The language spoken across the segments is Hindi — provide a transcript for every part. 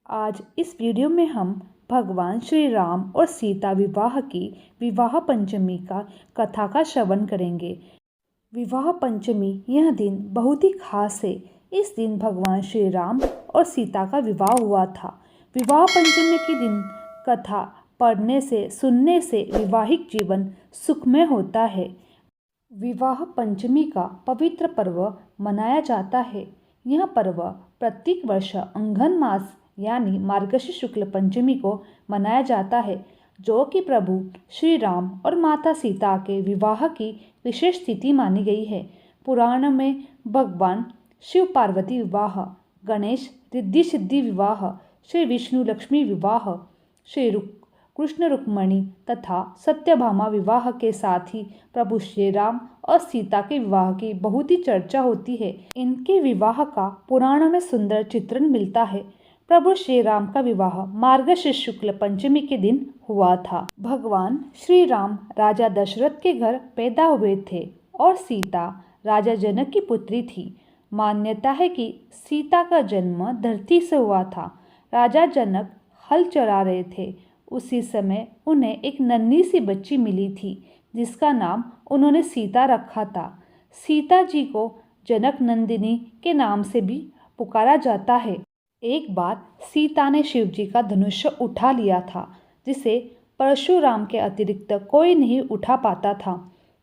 आज इस वीडियो में हम भगवान श्री राम और सीता विवाह की विवाह पंचमी का कथा का श्रवण करेंगे। विवाह पंचमी यह दिन बहुत ही खास है। इस दिन भगवान श्री राम और सीता का विवाह हुआ था। विवाह पंचमी के दिन कथा पढ़ने से सुनने से वैवाहिक जीवन सुखमय होता है। विवाह पंचमी का पवित्र पर्व मनाया जाता है। यह पर्व प्रत्येक वर्ष अंगन मास यानी मार्गशीर्ष शुक्ल पंचमी को मनाया जाता है, जो कि प्रभु श्री राम और माता सीता के विवाह की विशेष तिथि मानी गई है। पुराण में भगवान शिव पार्वती विवाह, गणेश रिद्धि सिद्धि विवाह, श्री विष्णु लक्ष्मी विवाह, श्री कृष्ण रुक्मणी तथा सत्यभामा विवाह के साथ ही प्रभु श्री राम और सीता के विवाह की बहुत ही चर्चा होती है। इनके विवाह का पुराणों में सुंदर चित्रण मिलता है। प्रभु श्री राम का विवाह मार्गशीर्ष शुक्ल पंचमी के दिन हुआ था। भगवान श्री राम राजा दशरथ के घर पैदा हुए थे और सीता राजा जनक की पुत्री थी। मान्यता है कि सीता का जन्म धरती से हुआ था। राजा जनक हल चरा रहे थे। उसी समय उन्हें एक नन्ही सी बच्ची मिली थी, जिसका नाम उन्होंने सीता रखा था। सीता जी को जनक नंदिनी के नाम से भी पुकारा जाता है। एक बार सीता ने शिव जी का धनुष उठा लिया था, जिसे परशुराम के अतिरिक्त कोई नहीं उठा पाता था।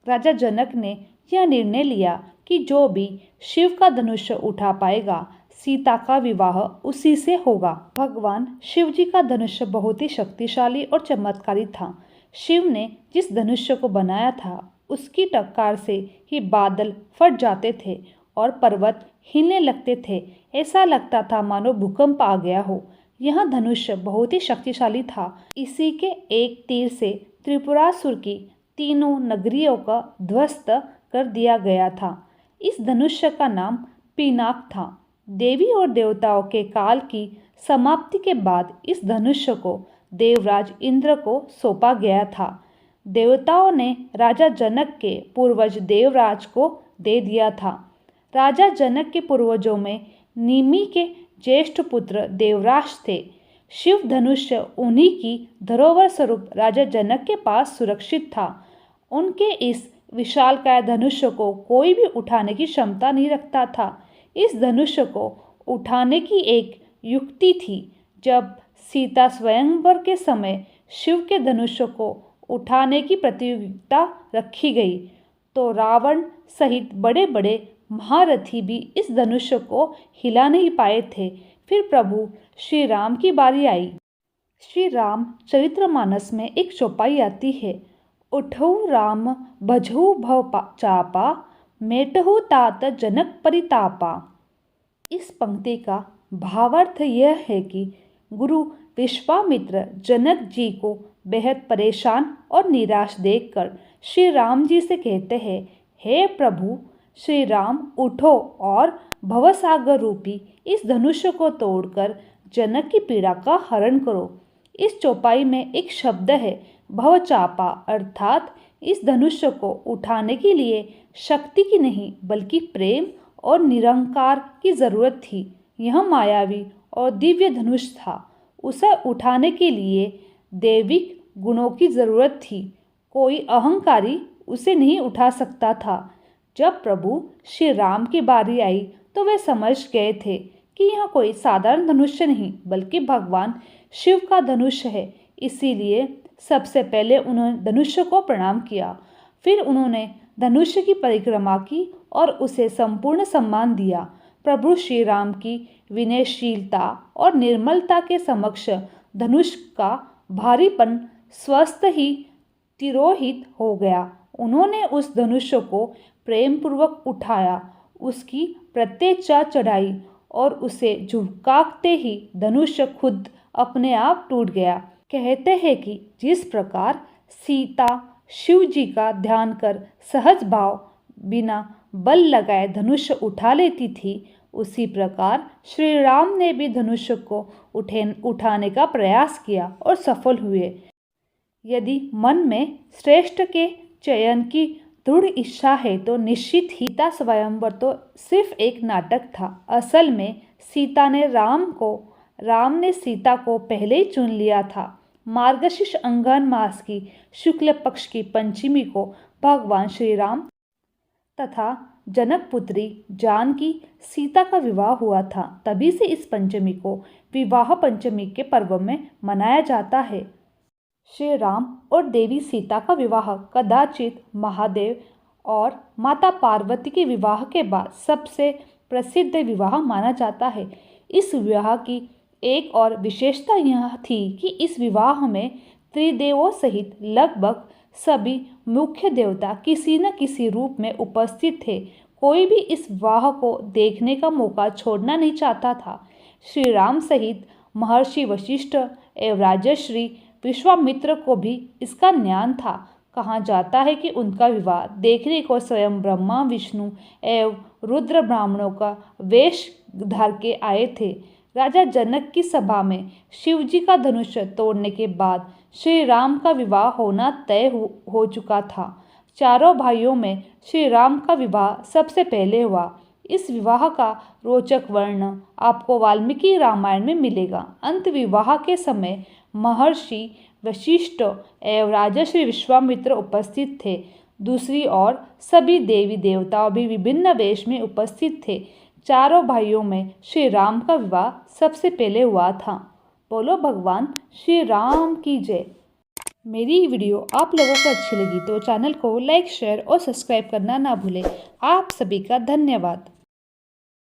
राजा जनक ने यह निर्णय लिया कि जो भी शिव का धनुष उठा पाएगा, सीता का विवाह उसी से होगा। भगवान शिव जी का धनुष बहुत ही शक्तिशाली और चमत्कारी था। शिव ने जिस धनुष को बनाया था, उसकी टक्कर से ही बादल फट जाते थे और पर्वत हिलने लगते थे। ऐसा लगता था मानो भूकंप आ गया हो। यह धनुष बहुत ही शक्तिशाली था। इसी के एक तीर से त्रिपुरासुर की तीनों नगरियों का ध्वस्त कर दिया गया था। इस धनुष का नाम पिनाक था। देवी और देवताओं के काल की समाप्ति के बाद इस धनुष को देवराज इंद्र को सौंपा गया था। देवताओं ने राजा जनक के पूर्वज देवराज को दे दिया था। राजा जनक के पूर्वजों में निमि के ज्येष्ठ पुत्र देवराज थे। शिव धनुष उन्हीं की धरोहर स्वरूप राजा जनक के पास सुरक्षित था। उनके इस विशालकाय धनुष को कोई भी उठाने की क्षमता नहीं रखता था। इस धनुष को उठाने की एक युक्ति थी। जब सीता स्वयंवर के समय शिव के धनुष को उठाने की प्रतियोगिता रखी गई, तो रावण सहित बड़े बड़े महारथी भी इस धनुष को हिला नहीं पाए थे। फिर प्रभु श्री राम की बारी आई। श्री राम चरित्रमानस में एक चौपाई आती है, उठऊ राम भजऊ भव चापा, मेटहु तात जनक परितापा। इस पंक्ति का भावार्थ यह है कि गुरु विश्वामित्र जनक जी को बेहद परेशान और निराश देखकर श्री राम जी से कहते हैं, हे प्रभु श्री राम, उठो और भवसागर रूपी इस धनुष को तोड़कर जनक की पीड़ा का हरण करो। इस चौपाई में एक शब्द है भवचापा, अर्थात इस धनुष को उठाने के लिए शक्ति की नहीं बल्कि प्रेम और निरंकार की जरूरत थी। यह मायावी और दिव्य धनुष था। उसे उठाने के लिए दैविक गुणों की जरूरत थी। कोई अहंकारी उसे नहीं उठा सकता था। जब प्रभु श्री राम की बारी आई तो वे समझ गए थे कि यह कोई साधारण धनुष नहीं बल्कि भगवान शिव का धनुष है। इसीलिए सबसे पहले उन्होंने धनुष को प्रणाम किया। फिर उन्होंने धनुष की परिक्रमा की और उसे संपूर्ण सम्मान दिया। प्रभु श्री राम की विनयशीलता और निर्मलता के समक्ष धनुष का भारीपन स्वस्थ ही तिरोहित हो गया। उन्होंने उस धनुष को प्रेम पूर्वक उठाया, उसकी प्रत्येचा चढ़ाई और उसे झुकाते ही धनुष खुद अपने आप टूट गया। कहते हैं कि जिस प्रकार सीता शिव जी का ध्यान कर सहज भाव बिना बल लगाए धनुष उठा लेती थी, उसी प्रकार श्री राम ने भी धनुष को उठाने का प्रयास किया और सफल हुए। यदि मन में श्रेष्ठ के चयन की दृढ़ इच्छा है तो निश्चित ही सीता स्वयंवर तो सिर्फ एक नाटक था। असल में सीता ने राम को राम ने सीता को पहले ही चुन लिया था। मार्गशीर्ष अंगन मास की शुक्ल पक्ष की पंचमी को भगवान श्री राम तथा जनक पुत्री जानकी सीता का विवाह हुआ था। तभी से इस पंचमी को विवाह पंचमी के पर्व में मनाया जाता है। श्री राम और देवी सीता का विवाह कदाचित महादेव और माता पार्वती के विवाह के बाद सबसे प्रसिद्ध विवाह माना जाता है। इस विवाह की एक और विशेषता यह थी कि इस विवाह में त्रिदेवों सहित लगभग सभी मुख्य देवता किसी न किसी रूप में उपस्थित थे। कोई भी इस विवाह को देखने का मौका छोड़ना नहीं चाहता था। श्री राम सहित महर्षि वशिष्ठ एवं राजर्षि विश्वामित्र को भी इसका ज्ञान था। कहा जाता है कि उनका विवाह देखने को स्वयं ब्रह्मा विष्णु एवं रुद्र ब्राह्मणों का वेश धर के आए थे। राजा जनक की सभा में शिवजी का धनुष तोड़ने के बाद श्री राम का विवाह होना तय हो चुका था। चारों भाइयों में श्री राम का विवाह सबसे पहले हुआ। इस विवाह का रोचक वर्णन आपको वाल्मीकि रामायण में मिलेगा। अंत विवाह के समय महर्षि वशिष्ठ एवं राजर्षि विश्वामित्र उपस्थित थे। दूसरी ओर सभी देवी देवता भी विभिन्न वेश में उपस्थित थे। चारों भाइयों में श्री राम का विवाह सबसे पहले हुआ था। बोलो भगवान श्री राम की जय। मेरी वीडियो आप लोगों को अच्छी लगी तो चैनल को लाइक शेयर और सब्सक्राइब करना ना भूलें। आप सभी का धन्यवाद।